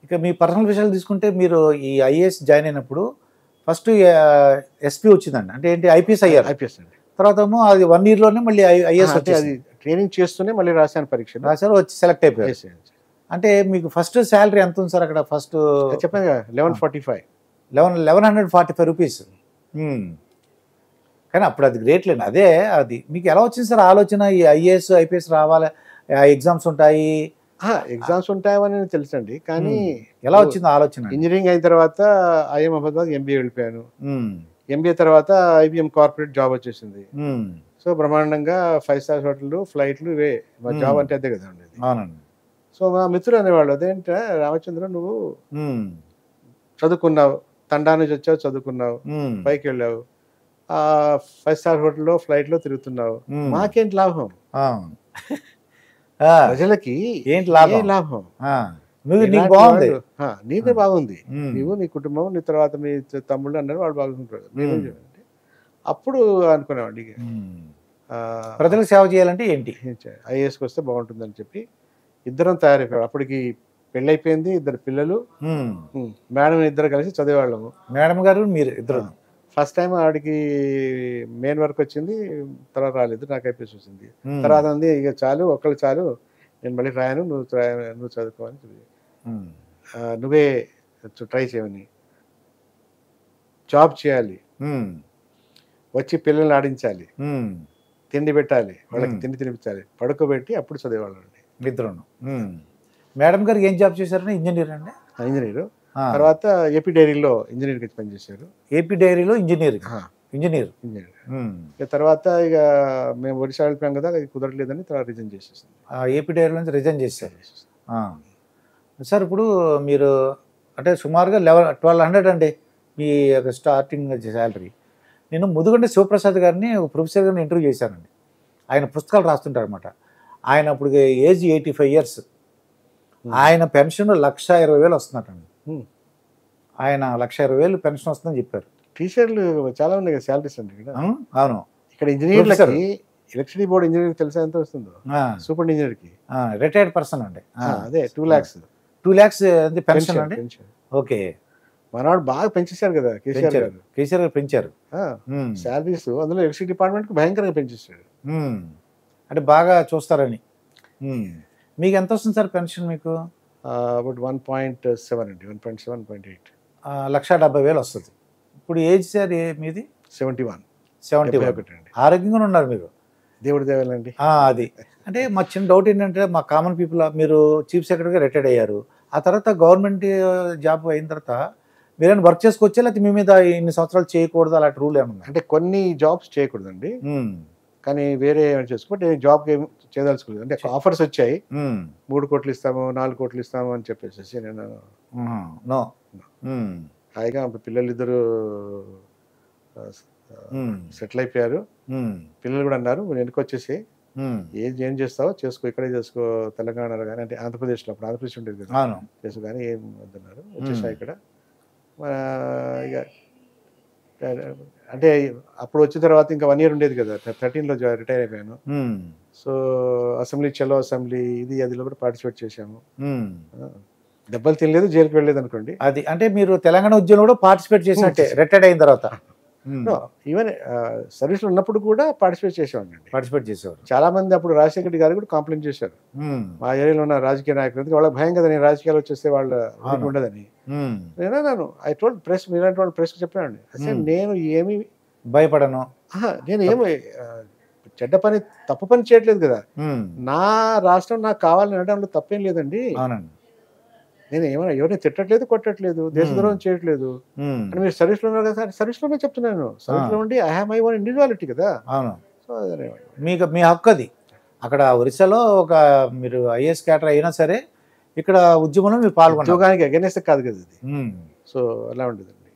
ఇక మీ పర్సనల్ విషయాలు తీసుకుంటే మీరు ఈ ఐఏఎస్ జాయిన్ అయినప్పుడు ఫస్ట్ ఎస్పీ వచ్చిందండి, అంటే ఏంటి ఐపీఎస్ అయ్యారు. ఐపీఎస్ అండి. తర్వాత ఏమో అది 1 yearలోనే మళ్ళీ ఐఏఎస్ అంటే అది ట్రైనింగ్ చేస్తూనే మళ్ళీ రాశాను పరీక్ష. రాశారు, వచ్చి సెలెక్ట్ అయిపోయారు. అంటే మీకు ఫస్ట్ శాలరీ ఎంత ఉంది సార్ అక్కడ? ఫస్ట్ చెప్పాను కదా 1145. 1145 రూపీస్. కానీ అప్పుడు అది గ్రేట్ లేండి. అదే అది మీకు ఎలా వచ్చింది సార్ ఆలోచన, ఈ ఐఏఎస్ ఐపీఎస్ రావాలి, ఎగ్జామ్స్ ఉంటాయి, ఎగ్జామ్స్ ఉంటాయని తెలుసండి, కానీ ఎలా వచ్చింది ఆలోచన? ఇంజనీరింగ్ అయిన తర్వాత ఐఎం అహ్మదాబాద్ ఎంబీఏ వెళ్ళిపోయాను. ఎంబీఏ తర్వాత ఐబీఎం కార్పొరేట్ జాబ్ వచ్చేసింది. సో బ్రహ్మాండంగా 5 స్టార్ హోటళ్ళు, ఫ్లైట్లు, ఇవే మా జాబ్ అంటే అదే కదా ఉండేది. అవునండి. సో మా మిత్రుడు అనేవాళ్ళు, అదేంటే రామచంద్ర నువ్వు చదువుకున్నావు, తండా నుంచి వచ్చావు, చదువుకున్నావు, పైకి వెళ్ళావు, 5 స్టార్ హోటల్లో ఫ్లైట్లో తిరుగుతున్నావు, మాకేంటి లాభం, ప్రజలకి ఏంటి లాభం, బాగుంది, నీదే బాగుంది, నీవు నీ కుటుంబం నీ తర్వాత మీ తమ్ముళ్ళు అన్నారు వాళ్ళు బాగుంటారు. అప్పుడు అనుకునేవాడి ప్రజలకు సేవ చేయాలంటే ఏంటి, ఐఏఎస్కి వస్తే బాగుంటుందని చెప్పి ఇద్దరం తయారైపోయాడు. అప్పటికి పెళ్ళైపోయింది, 2 పిల్లలు, మేడం ఇద్దరు కలిసి చదివేవాళ్ళము. మేడం గారు మీరు ఇద్దరు? ఫస్ట్ టైం ఆవిడకి మెయిన్ వర్క్ వచ్చింది, తర్వాత రాలేదు, నాకు ఐపీఎస్ వచ్చింది. తర్వాత ఉంది ఇక చాలు, ఒక్కళ్ళు చాలు, నేను మళ్ళీ రాయను, నువ్వు చదువుకోవాలి, నువ్వే ట్రై చేయని, జాబ్ చేయాలి, వచ్చి పిల్లల్ని ఆడించాలి, తిండి పెట్టాలి, వాళ్ళకి తిండి తినిపించాలి, పడుకోబెట్టి అప్పుడు చదివేవాళ్ళండి ఇద్దరు. మేడం గారు ఏం జాబ్ చేశారని? ఇంజనీర్ అండి? ఇంజనీరు. తర్వాత ఏపీ డైరీలో ఇంజనీర్గా పనిచేశారు. ఏపీ డైరీలో ఇంజనీర్. తర్వాత ఇక మేము ఒడిశా వెళ్ళిపోయాం కదా, అది కుదరలేదని తర్వాత రిజైన్ చేసేసాం. ఏపీ డైరీలో నుంచి రిజైన్ చేశారు సార్. ఇప్పుడు మీరు అంటే సుమారుగా 1200 అండి మీ యొక్క స్టార్టింగ్ శాలరీ. నేను ముదుగండ శివప్రసాద్ గారిని ఒక ప్రొఫెసర్ గారిని ఇంటర్వ్యూ చేశానండి. ఆయన పుస్తకాలు రాస్తుంటారు అనమాట. ఆయన అప్పుడు ఏజ్ 85 years. ఆయన పెన్షన్ 1,20,000 వస్తున్నట్టండి. ఆయన 1,20,000 పెన్షన్ వస్తుందని చెప్పారు. టీచర్లు చాలా ఉన్నాయి కదా శాలరీస్ అండి ఇక్కడ. అవును, ఇక్కడ ఇంజనీర్లకి ఎలక్ట్రిసిటీ బోర్డు ఇంజనీర్ తెలుసా ఎంత వస్తుందో? సూపర్ ఇంజనీర్కి రిటైర్డ్ పర్సన్ అండి. అదే 2 lakhs. 2 lakhs పెన్షన్ అండి. ఓకే, మనవాడు బాగా పెంచేశారు కదా కేసీఆర్ గారు పెంచారు శాలరీస్. అందులో ఎలక్ట్రిసిటీ డిపార్ట్మెంట్కి భయంకరంగా పెంచేశారు. అంటే బాగా చూస్తారని. మీకు ఎంత వస్తుంది సార్ పెన్షన్? మీకు అబౌట్ 1.7 అండి, 1.7, 1.8. 1,70,000 వస్తుంది. ఇప్పుడు ఏజ్ సార్ మీది? 71. ఆరోగ్యంగా ఉన్నారు మీరు, దేవుడి దేవాలండి. అది అంటే మా చిన్న డౌట్ ఏంటంటే, మా కామన్ పీపుల్, మీరు చీఫ్ సెక్రటరీగా రిటైర్డ్ అయ్యారు, ఆ తర్వాత గవర్నమెంట్ జాబ్ అయిన తర్వాత మీరేమైనా వర్క్ చేసుకోవచ్చా, లేకపోతే మీ మీద ఇన్ని సంవత్సరాలు చేయకూడదు అలాంటి రూల్ ఏమన్నా? అంటే కొన్ని జాబ్స్ చేయకూడదండి, కానీ వేరే ఏమైనా చేసుకోండి. జాబ్ చేయదలుచుకోలేదు. అంటే ఆఫర్స్ వచ్చాయి, 3 కోట్లు ఇస్తాము, 4 కోట్లు ఇస్తాము అని చెప్పేసి నేను హాయిగా పిల్లలు ఇద్దరు సెటిల్ అయిపోయారు. పిల్లలు కూడా అన్నారు వెనక్కి వచ్చేసి ఏం చేస్తావో చేసుకో, ఇక్కడే చేసుకో, తెలంగాణలో కానీ, అంటే ఆంధ్రప్రదేశ్లో, అప్పుడు ఆంధ్రప్రదేశ్ ఉండేది కదా, చేసుకో కానీ ఏం వద్దన్నారు. వచ్చేసా ఇక్కడ. ఇక అంటే అప్పుడు వచ్చిన తర్వాత ఇంకా 1 year ఉండేది కదా, 13లో రిటైర్ అయిపోయాను. సో అసెంబ్లీ, చలో అసెంబ్లీ, ఇది అదిలో కూడా పార్టిసిపేట్ చేశాము. దెబ్బలు తినలేదు, జైలుకి వెళ్ళలేదు అనుకోండి. అది అంటే మీరు తెలంగాణ ఉద్యమంలో కూడా పార్టిసిపేట్ చేసినట్టే రిటైర్డ్ అయిన తర్వాత? ఈవెన్ సర్వీస్లో ఉన్నప్పుడు కూడా పార్టిసిపేట్ చేసేవారు. చాలా మంది అప్పుడు రాజశేఖర రెడ్డి గారు కూడా కంప్లైంట్ చేశారు, మా ఏరియాలో ఉన్న రాజకీయ నాయకులు వాళ్ళకి భయం కదా, నేను రాజకీయాలు వచ్చేస్తే వాళ్ళ ఉండదని. నేనన్నాను, ఐ టోల్డ్ ప్రెస్, మీలాంటి వాళ్ళు ప్రెస్కి చెప్పానండి, అసలు నేను ఏమి భయపడను, నేను ఏమి చెడ్డ పని, తప్పు పని చేయట్లేదు కదా, నా రాష్ట్రం నాకు కావాలని అనడంలో తప్పేం లేదండి. నేను ఏమైనా ఎవరిని తిట్టట్లేదు, కొట్టట్లేదు, దేశద్రోహం చేయట్లేదు అని మీరు సర్వీస్లో ఉన్నారు కదా, సర్వీస్లోనే చెప్తున్నాను. సర్వీస్లో ఉండి I have my own individuality కదా. సో అదే మీకు మీ హక్కు అది. అక్కడ ఒరిస్సాలో ఒక మీరు ఐఏఎస్ క్యాడర్ అయినా సరే ఇక్కడ ఉద్యమంలో మీరు పాల్గొన్నారు. ఉద్యోగానికి అగైనెస్ట్ కాదు కదా అది. సో అలా ఉండేదండి.